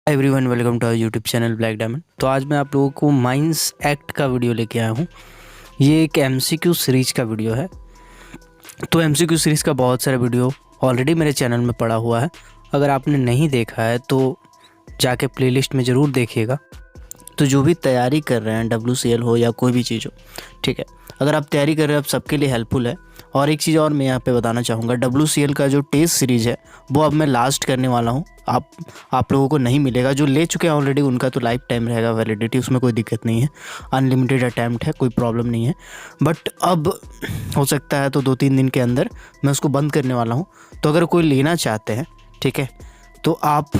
Everyone welcome to our YouTube channel black diamond. तो आज मैं आप लोगों को माइंस एक्ट का वीडियो लेके आया हूँ। ये एक एमसीक्यू सीरीज का वीडियो है। तो एमसीक्यू सीरीज़ का बहुत सारा वीडियो ऑलरेडी मेरे चैनल में पड़ा हुआ है। अगर आपने नहीं देखा है तो जाके प्लेलिस्ट में ज़रूर देखिएगा। तो जो भी तैयारी कर रहे हैं, WCL हो या कोई भी चीज़ हो, ठीक है, अगर आप तैयारी कर रहे हैं आप सबके लिए हेल्पफुल है। और एक चीज़ और मैं यहाँ पे बताना चाहूँगा, WCL का जो टेस्ट सीरीज़ है वो अब मैं लास्ट करने वाला हूँ। आप लोगों को नहीं मिलेगा। जो ले चुके हैं ऑलरेडी उनका तो लाइफ टाइम रहेगा वैलिडिटी, उसमें कोई दिक्कत नहीं है। अनलिमिटेड अटैम्प्ट है, कोई प्रॉब्लम नहीं है। बट अब हो सकता है तो 2-3 दिन के अंदर मैं उसको बंद करने वाला हूँ। तो अगर कोई लेना चाहते हैं, ठीक है, तो आप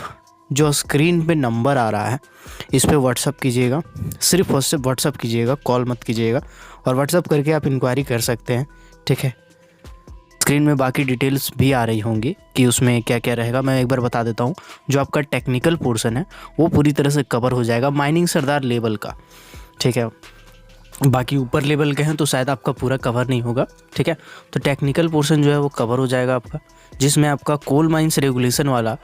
जो स्क्रीन पे नंबर आ रहा है इस पे व्हाट्सअप कीजिएगा। सिर्फ व्हाट्सअप कीजिएगा, कॉल मत कीजिएगा। और व्हाट्सअप करके आप इंक्वायरी कर सकते हैं, ठीक है। स्क्रीन में बाकी डिटेल्स भी आ रही होंगी कि उसमें क्या क्या रहेगा। मैं एक बार बता देता हूँ। जो आपका टेक्निकल पोर्शन है वो पूरी तरह से कवर हो जाएगा माइनिंग सरदार लेवल का, ठीक है। बाकी ऊपर लेवल के हैं तो शायद आपका पूरा कवर नहीं होगा, ठीक है। तो टेक्निकल पोर्शन जो है वो कवर हो जाएगा आपका, जिसमें आपका कोल माइंस रेगुलेशन वाला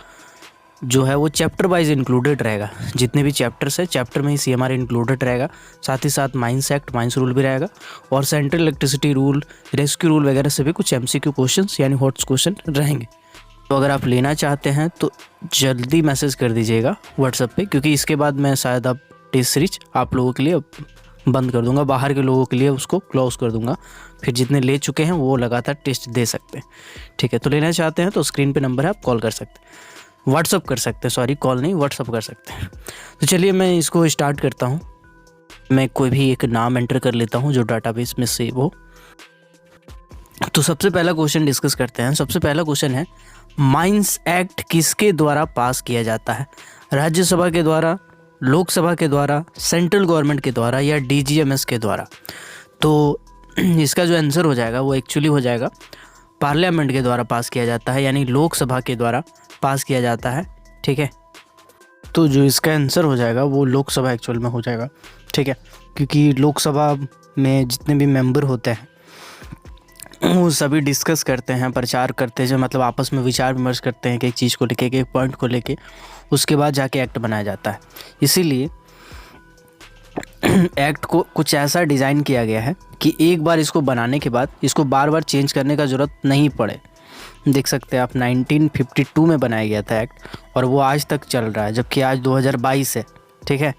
जो है वो चैप्टर वाइज इंक्लूडेड रहेगा। जितने भी चैप्टर्स है, चैप्टर में ही CMR इंक्लूडेड रहेगा। साथ ही साथ माइंस एक्ट, माइंस रूल भी रहेगा। और central electricity rule, rescue rule वगैरह से भी कुछ MCQ क्वेश्चंस यानी हॉट्स क्वेश्चन रहेंगे। तो अगर आप लेना चाहते हैं तो जल्दी मैसेज कर दीजिएगा व्हाट्सएप पे, क्योंकि इसके बाद मैं शायद अब टेस्ट सीरीज आप लोगों के लिए बंद कर दूंगा। बाहर के लोगों के लिए उसको क्लोज कर दूंगा। फिर जितने ले चुके हैं वो लगातार टेस्ट दे सकते हैं, ठीक है। तो लेना चाहते हैं तो स्क्रीन पे नंबर है, आप कॉल कर सकते हैं, व्हाट्सअप कर सकते हैं। सॉरी, कॉल नहीं, व्हाट्सअप कर सकते हैं। तो चलिए मैं इसको स्टार्ट करता हूँ। मैं कोई भी एक नाम एंटर कर लेता हूँ जो डाटाबेस में सेव हो। तो सबसे पहला क्वेश्चन डिस्कस करते हैं। सबसे पहला क्वेश्चन है, माइंस एक्ट किसके द्वारा पास किया जाता है? राज्यसभा के द्वारा, लोकसभा के द्वारा, सेंट्रल गवर्नमेंट के द्वारा या DGMS के द्वारा? तो इसका जो आंसर हो जाएगा वो एक्चुअली हो जाएगा पार्लियामेंट के द्वारा पास किया जाता है, यानी लोकसभा के द्वारा पास किया जाता है, ठीक है। तो जो इसका आंसर हो जाएगा वो लोकसभा एक्चुअल में हो जाएगा, ठीक है। क्योंकि लोकसभा में जितने भी मेंबर होते हैं वो सभी डिस्कस करते हैं, प्रचार करते हैं, जो मतलब आपस में विचार विमर्श करते हैं कि एक चीज़ को लेके, एक पॉइंट को लेके, उसके बाद जाके एक्ट बनाया जाता है। इसीलिए एक्ट को कुछ ऐसा डिज़ाइन किया गया है कि एक बार इसको बनाने के बाद इसको बार बार चेंज करने का ज़रूरत नहीं पड़े। देख सकते हैं आप, 1952 में बनाया गया था एक्ट और वो आज तक चल रहा है, जबकि आज 2022 है, ठीक है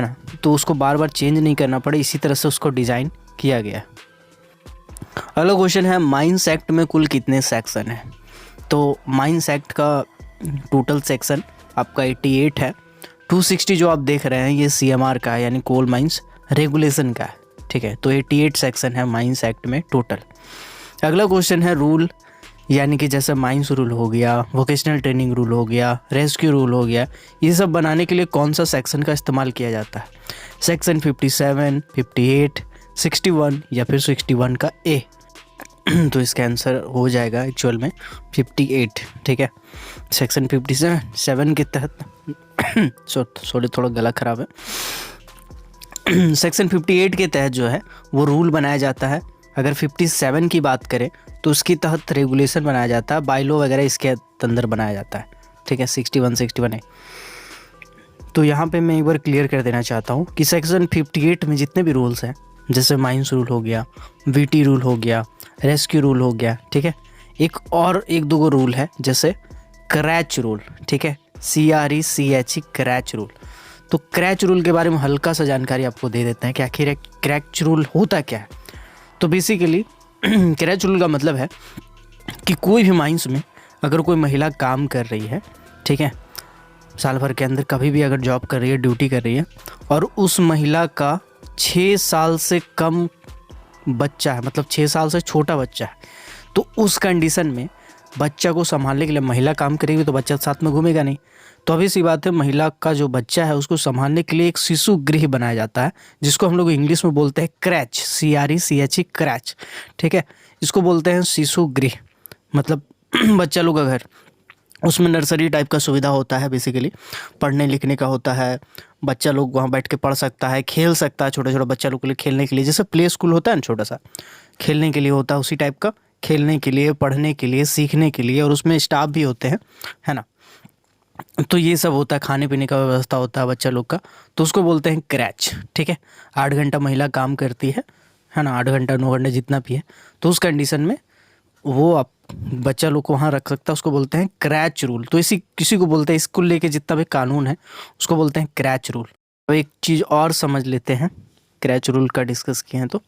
ना। तो उसको बार बार चेंज नहीं करना पड़े, इसी तरह से उसको डिज़ाइन किया गया है। अगला क्वेश्चन है, माइंस एक्ट में कुल कितने सेक्शन हैं? तो माइंस एक्ट का टोटल सेक्शन आपका 88 है। 260 जो आप देख रहे हैं ये CMR का है, यानी कोल माइंस रेगुलेशन का है, ठीक है। तो 88 सेक्शन है माइंस एक्ट में टोटल। अगला क्वेश्चन है, रूल यानी कि जैसे माइंस रूल हो गया, वोकेशनल ट्रेनिंग रूल हो गया, रेस्क्यू रूल हो गया, ये सब बनाने के लिए कौन सा सेक्शन का इस्तेमाल किया जाता है? सेक्शन 57, 58, 61 या फिर 61 का A? तो इसका आंसर हो जाएगा एक्चुअल में 58, ठीक है। सेक्शन 57 के तहत सॉरी थोड़ा गला ख़राब है। सेक्शन 58 के तहत जो है वो रूल बनाया जाता है। अगर 57 की बात करें तो उसके तहत रेगुलेशन बनाया जाता है, बाइलो वगैरह इसके अंदर बनाया जाता है, ठीक है। 61 है। तो यहाँ पे मैं एक बार क्लियर कर देना चाहता हूँ कि सेक्शन 58 में जितने भी रूल्स हैं, जैसे माइंस रूल हो गया, VT रूल हो गया, रेस्क्यू रूल हो गया, ठीक है। एक दो रूल है जैसे क्रैच रूल, ठीक है, CRECH क्रैच रूल। तो क्रैच रूल के बारे में हल्का सा जानकारी आपको दे देते हैं कि आखिर क्रैच रूल होता क्या है। तो बेसिकली क्रैच रूल का मतलब है कि कोई भी माइंस में अगर कोई महिला काम कर रही है, ठीक है, साल भर के अंदर कभी भी अगर जॉब कर रही है, ड्यूटी कर रही है, और उस महिला का 6 साल से कम बच्चा है, मतलब 6 साल से छोटा बच्चा है, तो उस कंडीशन में बच्चा को संभालने के लिए महिला काम करेगी तो बच्चा साथ में घूमेगा नहीं। तो अभी सी बात है, महिला का जो बच्चा है उसको संभालने के लिए एक शिशु गृह बनाया जाता है, जिसको हम लोग इंग्लिश में बोलते हैं क्रैच, CRECH क्रैच, ठीक है। इसको बोलते हैं शिशु गृह, मतलब बच्चा लोग का घर। उसमें नर्सरी टाइप का सुविधा होता है, बेसिकली पढ़ने लिखने का होता है। बच्चा लोग वहाँ बैठ के पढ़ सकता है, खेल सकता है। छोटे छोटे बच्चा लोग के लिए खेलने के लिए, जैसे प्ले स्कूल होता है ना, छोटा सा खेलने के लिए होता है, उसी टाइप का खेलने के लिए, पढ़ने के लिए, सीखने के लिए। और उसमें स्टाफ भी होते हैं, है ना। तो ये सब होता है, खाने पीने का व्यवस्था होता है बच्चा लोग का, तो उसको बोलते हैं क्रैच। ठीक है, 8 घंटा महिला काम करती है ना, 8 घंटा 9 घंटा जितना भी है, तो उस कंडीशन में वो आप बच्चा लोग को वहाँ रख सकता है, उसको बोलते हैं क्रैच रूल। तो इसी किसी को बोलते हैं, इसको लेके जितना भी कानून है उसको बोलते हैं क्रैच रूल। अब एक चीज़ और समझ लेते हैं, क्रैच रूल का डिस्कस किए हैं तो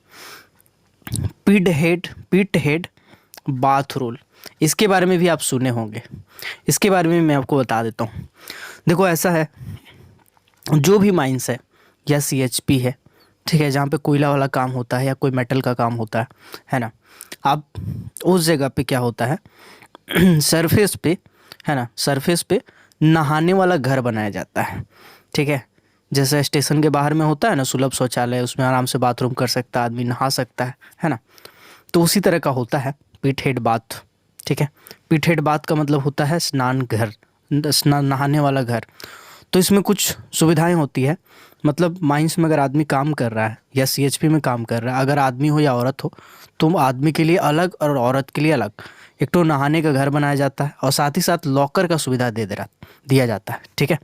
पिट हेड बाथ रूल, इसके बारे में भी आप सुने होंगे, इसके बारे में मैं आपको बता देता हूँ। देखो ऐसा है, जो भी माइंस है या सीएचपी है, ठीक है, जहाँ पे कोयला वाला काम होता है या कोई मेटल का काम होता है ना, आप उस जगह पे क्या होता है सरफेस पे, है ना, सरफेस पे नहाने वाला घर बनाया जाता है। ठीक है, जैसे स्टेशन के बाहर में होता है ना सुलभ शौचालय, उसमें आराम से बाथरूम कर सकता है आदमी, नहा सकता है ना, तो उसी तरह का होता है पिट हेड बाथ। ठीक है, पिट हेड बाथ का मतलब होता है स्नान घर, नहाने वाला घर। तो इसमें कुछ सुविधाएं होती है, मतलब माइंस में अगर आदमी काम कर रहा है या सीएचपी में काम कर रहा है, अगर आदमी हो या औरत हो, तो आदमी के लिए अलग और औरत के लिए अलग एक तो नहाने का घर बनाया जाता है, और साथ ही साथ लॉकर का सुविधा दिया जाता है। ठीक है,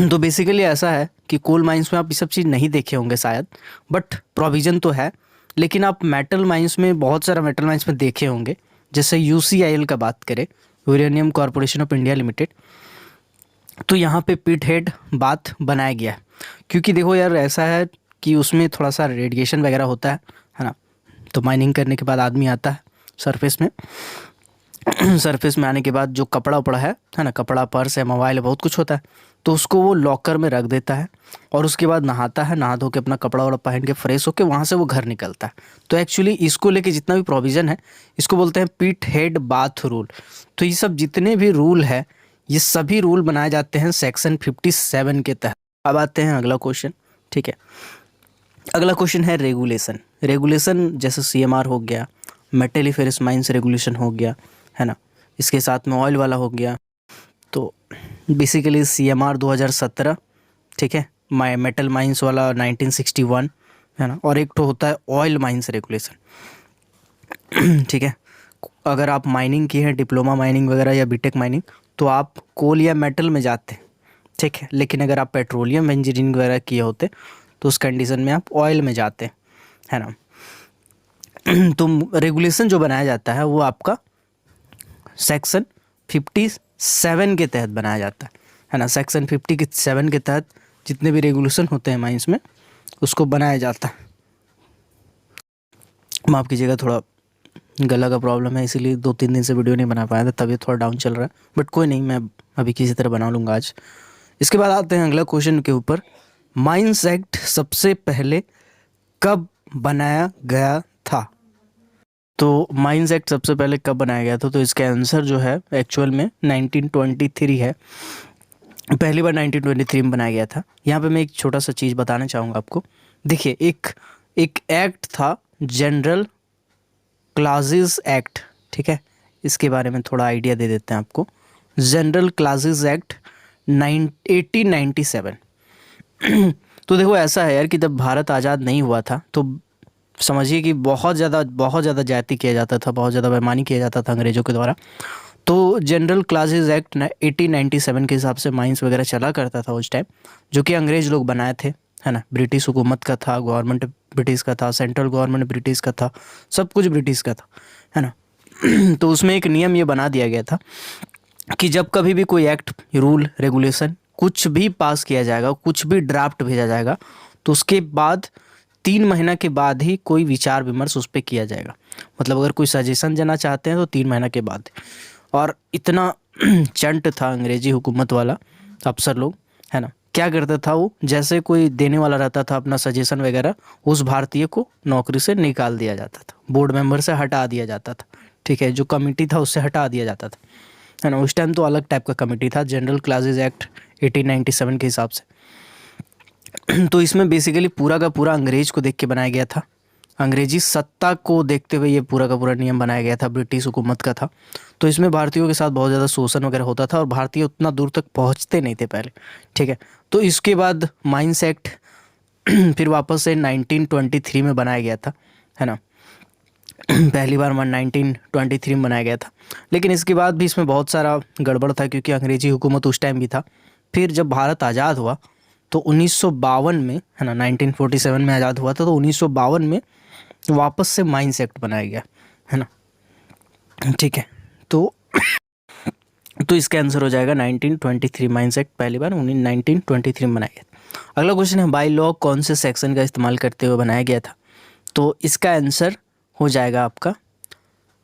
तो बेसिकली ऐसा है कि कोल माइंस में आप ये सब चीज़ नहीं देखे होंगे शायद, बट प्रोविज़न तो है। लेकिन आप मेटल माइंस में, बहुत सारा मेटल माइंस में देखे होंगे, जैसे यूसीआईएल का बात करें, uranium corporation of India limited, तो यहाँ पे पिट हेड बाथ बनाया गया है। क्योंकि देखो यार ऐसा है कि उसमें थोड़ा सा रेडिएशन वगैरह होता है ना, तो माइनिंग करने के बाद आदमी आता है सरफेस में सरफेस में आने के बाद जो कपड़ा उपड़ा है ना, कपड़ा पर्स है मोबाइल है बहुत कुछ होता है, तो उसको वो लॉकर में रख देता है, और उसके बाद नहाता है, नहा धो के अपना कपड़ा वपड़ा पहन के फ्रेश होके वहाँ से वो घर निकलता है। तो एक्चुअली इसको लेके जितना भी प्रोविज़न है इसको बोलते हैं पिट हेड बाथ रूल। तो ये सब जितने भी रूल है, ये सभी रूल बनाए जाते हैं सेक्शन 57 के तहत। अब आते हैं अगला क्वेश्चन। ठीक है, अगला क्वेश्चन है रेगुलेशन। रेगुलेशन जैसे सीएमआर हो गया, मेटलीफेरस माइंस रेगुलेशन हो गया, है ना, इसके साथ में ऑयल वाला हो गया। तो बेसिकली सीएमआर 2017, ठीक है, मेटल माइंस वाला 1961, है ना, और एक तो होता है ऑयल माइंस रेगुलेशन। ठीक है, अगर आप माइनिंग की है, डिप्लोमा माइनिंग वगैरह या बीटेक माइनिंग, तो आप कोल या मेटल में जाते हैं। ठीक है, लेकिन अगर आप पेट्रोलियम इंजीनियरिंग वगैरह किए होते तो उस कंडीशन में आप ऑयल में जाते हैं, है ना। तो रेगुलेशन जो बनाया जाता है वो आपका सेक्शन 57 के तहत बनाया जाता है ना। सेक्शन 57 के तहत जितने भी रेगुलेशन होते हैं माइंस में उसको बनाया जाता है। माफ़ कीजिएगा, थोड़ा गला का प्रॉब्लम है, इसीलिए 2-3 दिन से वीडियो नहीं बना पाया था, तबीयत थोड़ा डाउन चल रहा है, बट कोई नहीं, मैं अभी किसी तरह बना लूँगा आज। इसके बाद आते हैं अगला क्वेश्चन के ऊपर, माइंस एक्ट सबसे पहले कब बनाया गया था? तो माइंस एक्ट सबसे पहले कब बनाया गया था, तो इसका आंसर जो है एक्चुअल में 1923 है। पहली बार 1923 में बनाया गया था। यहाँ पे मैं एक छोटा सा चीज़ बताना चाहूँगा आपको। देखिए, एक एक्ट था, जनरल क्लासेस एक्ट। ठीक है, इसके बारे में थोड़ा आइडिया दे देते हैं आपको। General classes act 1897। तो देखो ऐसा है यार कि जब भारत आज़ाद नहीं हुआ था तो समझिए कि बहुत ज़्यादा जाति किया जाता था, बहुत ज़्यादा बेईमानी किया जाता था अंग्रेज़ों के द्वारा। तो जनरल क्लासेस एक्ट 1897 के हिसाब से माइंस वगैरह चला करता था उस टाइम, जो कि अंग्रेज़ लोग बनाए थे, है ना। ब्रिटिश हुकूमत का था, गवर्नमेंट ब्रिटिश का था, सेंट्रल गवर्नमेंट ब्रिटिश का था, सब कुछ ब्रिटिश का था, है ना। तो उसमें एक नियम ये बना दिया गया था कि जब कभी भी कोई एक्ट, रूल, रेगुलेशन कुछ भी पास किया जाएगा, कुछ भी ड्राफ्ट भेजा जाएगा, तो उसके बाद 3 महीना के बाद ही कोई विचार विमर्श उस पर किया जाएगा। मतलब अगर कोई सजेशन देना चाहते हैं तो 3 महीना के बाद। और इतना चंट था अंग्रेजी हुकूमत वाला अफसर लोग, है ना, क्या करता था वो, जैसे कोई देने वाला रहता था अपना सजेशन वगैरह, उस भारतीय को नौकरी से निकाल दिया जाता था, बोर्ड मेंबर से हटा दिया जाता था। ठीक है, जो कमेटी था उससे हटा दिया जाता था, है ना। उस टाइम तो अलग टाइप का कमेटी था, जनरल क्लासेस एक्ट 1897 के हिसाब से। तो इसमें बेसिकली पूरा का पूरा अंग्रेज को देख के बनाया गया था, अंग्रेजी सत्ता को देखते हुए ये पूरा का पूरा नियम बनाया गया था, ब्रिटिश हुकूमत का था। तो इसमें भारतीयों के साथ बहुत ज़्यादा शोषण वगैरह होता था और भारतीय उतना दूर तक पहुंचते नहीं थे पहले। ठीक है, तो इसके बाद माइंस एक्ट फिर वापस से 1923 में बनाया गया था, है ना। पहली बार 1923 में बनाया गया था। लेकिन इसके बाद भी इसमें बहुत सारा गड़बड़ था, क्योंकि अंग्रेजी हुकूमत उस टाइम भी था। फिर जब भारत आज़ाद हुआ तो 1952 में, है ना, 1947 में आज़ाद हुआ था, तो 1952 में वापस से माइंस एक्ट बनाया गया, है ना। ठीक है, तो इसका आंसर हो जाएगा 1923। माइंस एक्ट पहली बार 1923 में बनाया गया। अगला क्वेश्चन है, बाई लॉ कौन से सेक्शन का इस्तेमाल करते हुए बनाया गया था? तो इसका आंसर हो जाएगा आपका,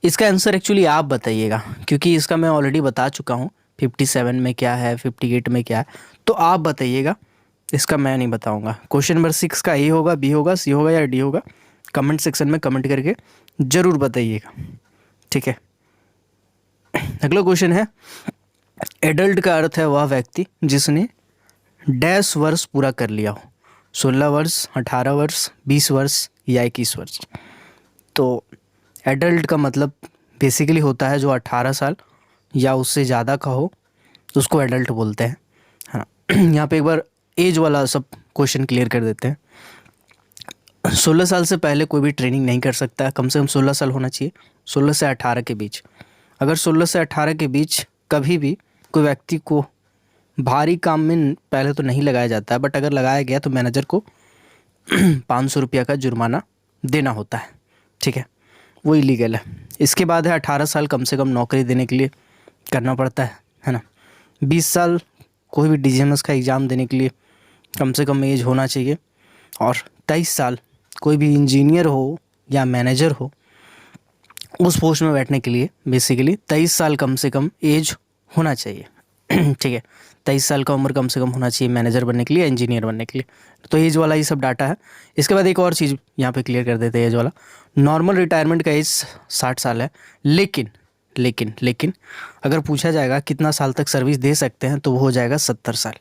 इसका आंसर एक्चुअली आप बताइएगा, क्योंकि इसका मैं ऑलरेडी बता चुका हूँ 57 में क्या है, 58 में क्या है, तो आप बताइएगा, इसका मैं नहीं बताऊँगा। क्वेश्चन नंबर 6 का ए होगा, बी होगा, सी होगा या डी होगा? कमेंट सेक्शन में कमेंट करके ज़रूर बताइएगा, ठीक है। अगला क्वेश्चन है, एडल्ट का अर्थ है वह व्यक्ति जिसने डैश वर्ष पूरा कर लिया हो, 16 वर्ष, 18 वर्ष, 20 वर्ष या 21 वर्ष। तो एडल्ट का मतलब बेसिकली होता है जो 18 साल या उससे ज़्यादा का हो, तो उसको एडल्ट बोलते हैं, है ना। यहाँ पे एक बार एज वाला सब क्वेश्चन क्लियर कर देते हैं। 16 साल से पहले कोई भी ट्रेनिंग नहीं कर सकता है, कम से कम 16 साल होना चाहिए, 16 से 18 के बीच। अगर 16 से 18 के बीच कभी भी कोई व्यक्ति को भारी काम में पहले तो नहीं लगाया जाता है, बट अगर लगाया गया तो मैनेजर को 500 रुपया का जुर्माना देना होता है, ठीक है, वो इलीगल है। इसके बाद है 18 साल कम से कम नौकरी देने के लिए करना पड़ता है ना। 20 साल कोई भी DGMS का एग्ज़ाम देने के लिए कम से कम एज होना चाहिए, और 23 साल कोई भी इंजीनियर हो या मैनेजर हो उस पोस्ट में बैठने के लिए बेसिकली 23 साल कम से कम एज होना चाहिए, ठीक है। 23 साल का उम्र कम से कम होना चाहिए मैनेजर बनने के लिए, इंजीनियर बनने के लिए। तो एज वाला ही सब डाटा है। इसके बाद एक और चीज़ यहाँ पे क्लियर कर देते हैं, एज वाला। नॉर्मल रिटायरमेंट का एज 60 साल है, लेकिन लेकिन लेकिन अगर पूछा जाएगा कितना साल तक सर्विस दे सकते हैं, तो वो हो जाएगा 70 साल।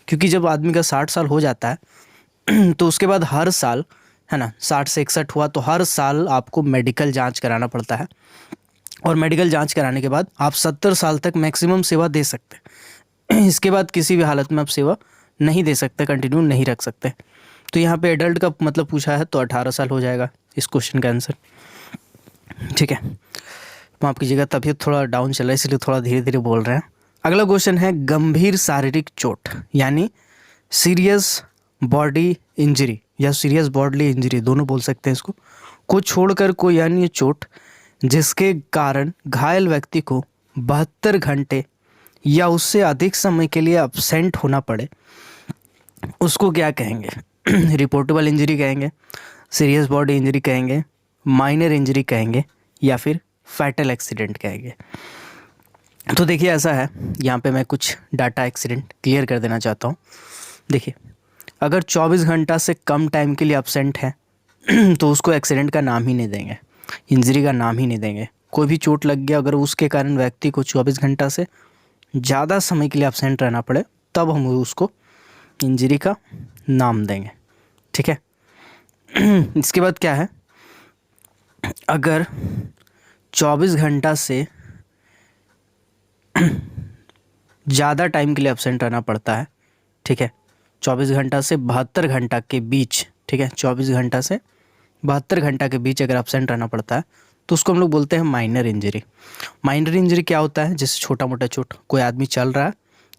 क्योंकि जब आदमी का 60 साल हो जाता है तो उसके बाद हर साल, है ना, 60 से 61 हुआ तो हर साल आपको मेडिकल जांच कराना पड़ता है, और मेडिकल जांच कराने के बाद आप 70 साल तक मैक्सिमम सेवा दे सकते हैं। इसके बाद किसी भी हालत में आप सेवा नहीं दे सकते, कंटिन्यू नहीं रख सकते। तो यहाँ पे एडल्ट का मतलब पूछा है तो 18 साल हो जाएगा इस क्वेश्चन का आंसर, ठीक है। माफ़ कीजिएगा, तबीयत थोड़ा डाउन चल रहा है इसलिए थोड़ा धीरे धीरे बोल रहे हैं। अगला क्वेश्चन है, गंभीर शारीरिक चोट यानी सीरियस बॉडी इंजरी या सीरियस बॉडली इंजरी, दोनों बोल सकते हैं इसको, को छोड़कर कोई अन्य चोट जिसके कारण घायल व्यक्ति को 72 घंटे या उससे अधिक समय के लिए अब्सेंट होना पड़े, उसको क्या कहेंगे? रिपोर्टेबल इंजरी कहेंगे, सीरियस बॉडी इंजरी कहेंगे, माइनर इंजरी कहेंगे, या फिर फैटल एक्सीडेंट कहेंगे। तो देखिए ऐसा है, यहाँ पे मैं कुछ डाटा एक्सीडेंट क्लियर कर देना चाहता हूँ। देखिए, अगर 24 घंटा से कम टाइम के लिए अब्सेंट है तो उसको एक्सीडेंट का नाम ही नहीं देंगे, इंजरी का नाम ही नहीं देंगे। कोई भी चोट लग गया अगर उसके कारण व्यक्ति को 24 घंटा से ज़्यादा समय के लिए अब्सेंट रहना पड़े, तब हम उसको इंजरी का नाम देंगे, ठीक है। इसके बाद क्या है, अगर 24 घंटा से ज़्यादा टाइम के लिए अब्सेंट रहना पड़ता है, ठीक है, 24 घंटा से 72 घंटा के बीच, ठीक है, 24 घंटा से 72 घंटा के बीच अगर अब्सेंट रहना पड़ता है तो उसको हम लोग बोलते हैं माइनर इंजरी। माइनर इंजरी क्या होता है? जैसे छोटा मोटा चोट, कोई आदमी चल रहा है,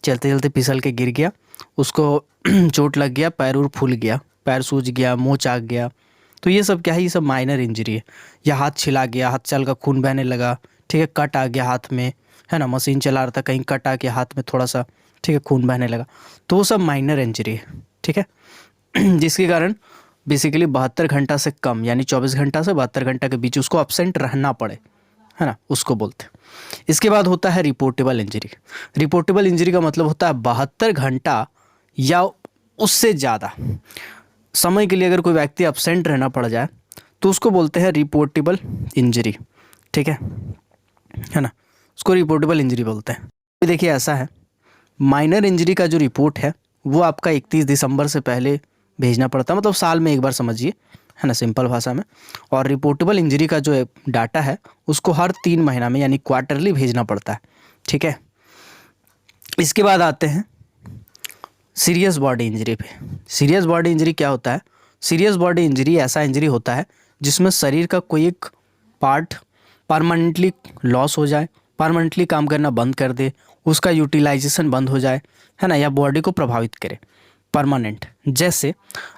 चलते चलते फिसल के गिर गया, उसको चोट लग गया, पैर उर फूल गया, पैर सूज गया, मुँह चाक गया, तो ये सब क्या है? ये सब माइनर इंजरी है। या हाथ छिला गया, हाथ से हल्का खून बहने लगा, ठीक है, कट आ गया हाथ में, है ना, मशीन चला रहा था, कहीं कट आ गया हाथ में थोड़ा सा, ठीक है, खून बहने लगा, तो वो सब माइनर इंजरी है, ठीक है। जिसके कारण बेसिकली 72 घंटा से कम यानी 24 घंटा से 72 घंटा के बीच उसको अब्सेंट रहना पड़े, है ना, उसको बोलते हैं। इसके बाद होता है रिपोर्टेबल इंजरी। रिपोर्टेबल इंजरी का मतलब होता है 72 घंटा या उससे ज़्यादा समय के लिए अगर कोई व्यक्ति अब्सेंट रहना पड़ जाए तो उसको बोलते हैं रिपोर्टेबल इंजरी, ठीक है ना, उसको रिपोर्टेबल इंजरी बोलते हैं। तो देखिए ऐसा है, माइनर इंजरी का जो रिपोर्ट है वो आपका 31 दिसंबर से पहले भेजना पड़ता है, मतलब साल में एक बार समझिए, है ना, सिंपल भाषा में। और रिपोर्टेबल इंजरी का जो डाटा है उसको हर 3 महीना में यानी क्वार्टरली भेजना पड़ता है, ठीक है। इसके बाद आते हैं सीरियस बॉडी इंजरी पे। सीरियस बॉडी इंजरी क्या होता है? सीरियस बॉडी इंजरी ऐसा इंजरी होता है जिसमें शरीर का कोई एक पार्ट परमानेंटली लॉस हो जाए, परमानेंटली काम करना बंद कर दे, उसका यूटिलाइजेशन बंद हो जाए, है ना, या बॉडी को प्रभावित करे परमानेंट। जैसे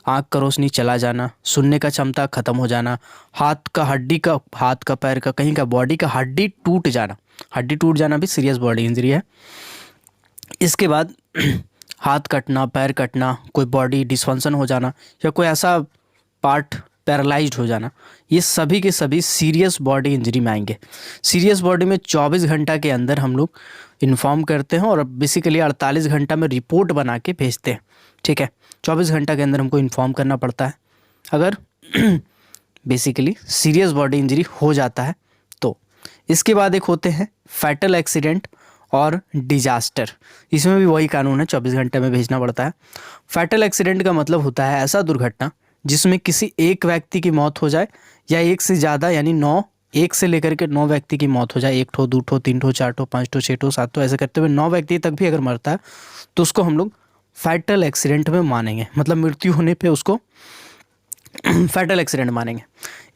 आँख का रोशनी चला जाना, सुनने का क्षमता खत्म हो जाना, हाथ का हड्डी का, हाथ का पैर का, कहीं का बॉडी का हड्डी टूट जाना। हड्डी टूट जाना भी सीरियस बॉडी इंजरी है। इसके बाद हाथ कटना, पैर कटना, कोई बॉडी डिसफंक्शन हो जाना, या कोई ऐसा पार्ट पैरालाइज्ड हो जाना, ये सभी के सभी सीरियस बॉडी इंजरी में आएंगे। सीरियस बॉडी में 24 घंटा के अंदर हम लोग इन्फॉर्म करते हैं और बेसिकली 48 घंटा में रिपोर्ट बना के भेजते हैं। ठीक है, 24 घंटा के अंदर हमको इन्फॉर्म करना पड़ता है अगर बेसिकली सीरियस बॉडी इंजरी हो जाता है तो। इसके बाद एक होते हैं फैटल एक्सीडेंट और डिजास्टर। इसमें भी वही कानून है, 24 घंटे में भेजना पड़ता है। फैटल एक्सीडेंट का मतलब होता है ऐसा दुर्घटना जिसमें किसी एक व्यक्ति की मौत हो जाए या एक से ज़्यादा, यानी 9, 1 से लेकर के 9 व्यक्ति की मौत हो जाए। 1 ठो, 2 ठो, 3 ठो, 4 ठो, 5 ठो, 6 ठो, 7 ठो, ऐसे करते हुए 9 व्यक्ति तक भी अगर मरता है तो उसको हम लोग फैटल एक्सीडेंट में मानेंगे, मतलब मृत्यु होने पे उसको फैटल एक्सीडेंट मानेंगे।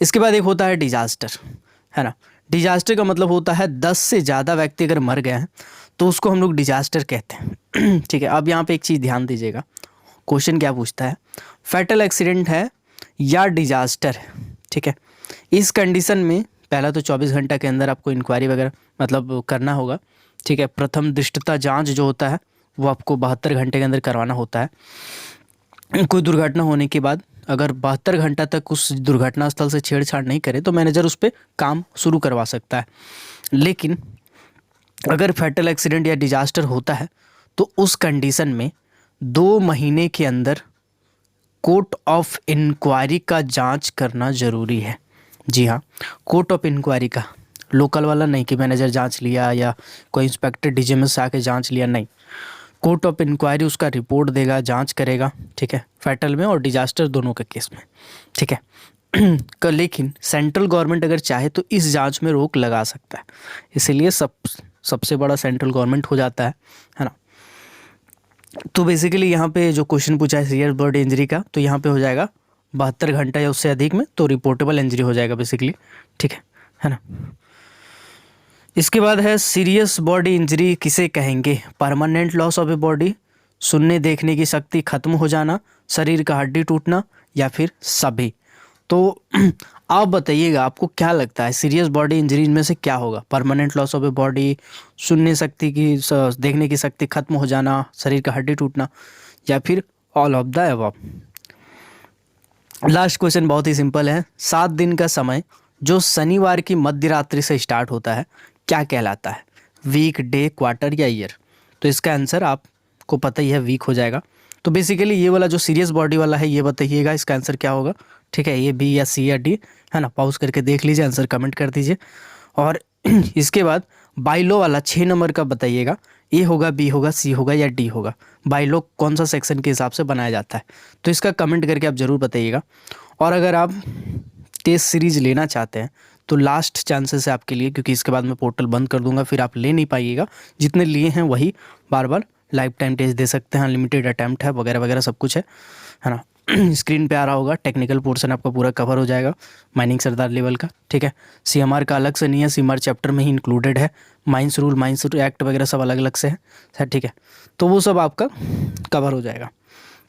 इसके बाद एक होता है डिजास्टर, है ना। डिजास्टर का मतलब होता है 10 से ज़्यादा व्यक्ति अगर मर गए हैं तो उसको हम लोग डिजास्टर कहते हैं। ठीक है, अब यहाँ पे एक चीज़ ध्यान दीजिएगा, क्वेश्चन क्या पूछता है, फैटल एक्सीडेंट है या डिजास्टर है। ठीक है, इस कंडीशन में पहला तो 24 घंटा के अंदर आपको इंक्वायरी वगैरह मतलब करना होगा। ठीक है, प्रथम दृष्टता जांच जो होता है वो आपको 72 घंटे के अंदर करवाना होता है। कोई दुर्घटना होने के बाद अगर 72 घंटा तक उस दुर्घटना स्थल से छेड़छाड़ नहीं करे तो मैनेजर उस पर काम शुरू करवा सकता है। लेकिन अगर फैटल एक्सीडेंट या डिजास्टर होता है तो उस कंडीशन में 2 महीने के अंदर कोर्ट ऑफ इंक्वायरी का जांच करना ज़रूरी है। जी हाँ, कोर्ट ऑफ इंक्वायरी का, लोकल वाला नहीं कि मैनेजर जांच लिया या कोई इंस्पेक्टर डीजीएमएस से आके जांच लिया, नहीं। कोर्ट ऑफ इंक्वायरी उसका रिपोर्ट देगा, जांच करेगा। ठीक है, फैटल में और डिजास्टर दोनों के केस में। ठीक है लेकिन सेंट्रल गवर्नमेंट अगर चाहे तो इस जांच में रोक लगा सकता है, इसीलिए सबसे बड़ा सेंट्रल गवर्नमेंट हो जाता है ना। तो बेसिकली यहाँ पे जो क्वेश्चन पूछा है सीरियस बॉडी इंजरी का, तो यहाँ पे हो जाएगा 72 घंटा या उससे अधिक में तो रिपोर्टेबल इंजरी हो जाएगा बेसिकली। ठीक है ना। इसके बाद है सीरियस बॉडी इंजरी किसे कहेंगे, permanent loss of a body, सुनने देखने की शक्ति खत्म हो जाना, शरीर का हड्डी टूटना, या फिर सभी। तो आप बताइएगा आपको क्या लगता है सीरियस बॉडी इंजरीज में से क्या होगा, permanent loss of a body, सुनने शक्ति की देखने की शक्ति खत्म हो जाना, शरीर का हड्डी टूटना, या फिर all of the above. Last question बहुत ही सिंपल है, 7 दिन का समय जो शनिवार की मध्य रात्रि से स्टार्ट होता है क्या कहलाता है, वीक, डे, क्वार्टर या ईयर। तो इसका आंसर आपको पता ही है, वीक हो जाएगा। तो बेसिकली ये वाला जो सीरियस बॉडी वाला है ये बताइएगा इसका आंसर क्या होगा। ठीक है, ये बी या सी या डी, है ना, पॉज करके देख लीजिए, आंसर कमेंट कर दीजिए। और इसके बाद बाइलो वाला 6 नंबर का बताइएगा, ए होगा, बी होगा, सी होगा या डी होगा। बाइलो कौन सा सेक्शन के हिसाब से बनाया जाता है, तो इसका कमेंट करके आप ज़रूर बताइएगा। और अगर आप टेस्ट सीरीज लेना चाहते हैं तो लास्ट चांसेस है आपके लिए, क्योंकि इसके बाद मैं पोर्टल बंद कर दूंगा, फिर आप ले नहीं पाइएगा। जितने लिए हैं वही बार बार लाइफ टाइम टेस्ट दे सकते हैं, अनलिमिटेड अटैम्प्ट है वगैरह वगैरह सब कुछ है ना। स्क्रीन पे आ रहा होगा, टेक्निकल पोर्शन आपका पूरा कवर हो जाएगा माइनिंग सरदार लेवल का। ठीक है, सीएमआर का अलग से नहीं है, सीएमआर चैप्टर में ही इंक्लूडेड है, माइंस रूल, माइंस एक्ट वगैरह सब अलग अलग से है सर। ठीक है, तो वो सब आपका कवर हो जाएगा,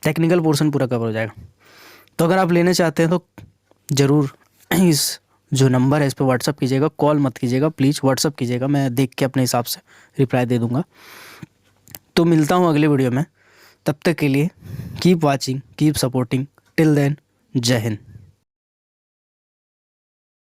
टेक्निकल पोर्शन पूरा कवर हो जाएगा। तो अगर आप लेना चाहते हैं तो ज़रूर इस जो नंबर है इस पर व्हाट्सअप कीजिएगा, कॉल मत कीजिएगा प्लीज़, व्हाट्सअप कीजिएगा, मैं देख के अपने हिसाब से रिप्लाई दे दूँगा। तो मिलता हूँ अगले वीडियो में, तब तक के लिए keep watching, keep supporting, till then Jai Hind.